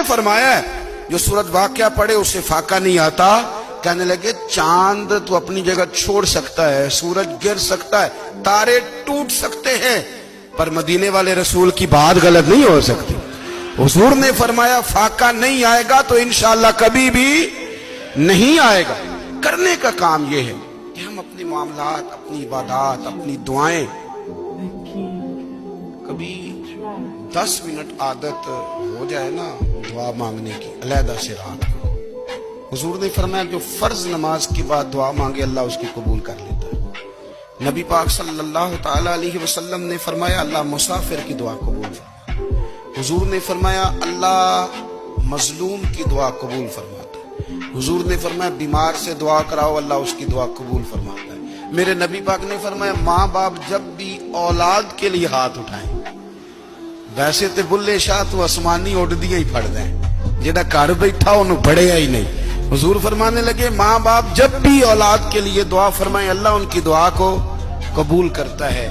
فرمایا ہے جو سورت واقعہ پڑھے اسے فاقہ نہیں آتا. کہنے لگے چاند تو اپنی جگہ چھوڑ سکتا ہے, سورج گر سکتا ہے, تارے ٹوٹ سکتے ہیں, پر مدینے والے رسول کی بات غلط نہیں ہو سکتی. حضور نے فرمایا فاقہ نہیں آئے گا تو انشاءاللہ کبھی بھی نہیں آئے گا. کرنے کا کام یہ ہے کہ ہم اپنے معاملات, اپنی عبادات, اپنی دعائیں کبھی 10 منٹ عادت ہو جائے نا دعا مانگنے کی علیحدہ سے رات کو. حضور نے فرمایا جو فرض نماز کے بعد دعا مانگے اللہ اس کی قبول کر لیتا ہے. نبی پاک صلی اللہ تعالی علیہ وسلم نے فرمایا اللہ مسافر کی دعا قبول فرماتا. حضور نے فرمایا اللہ مظلوم کی دعا قبول فرماتا ہے. حضور نے فرمایا بیمار سے دعا کراؤ اللہ اس کی دعا قبول فرماتا ہے. میرے نبی پاک نے فرمایا ماں باپ جب بھی اولاد کے لیے ہاتھ اٹھائیں, ویسے تے بلے شاہ تو آسمانی اڑ دیا ہی پھڑ دیں, جہاں گھر بیٹھا انہوں بڑھیا ہی نہیں. حضور فرمانے لگے ماں باپ جب بھی اولاد کے لیے دعا فرمائیں اللہ ان کی دعا کو قبول کرتا ہے.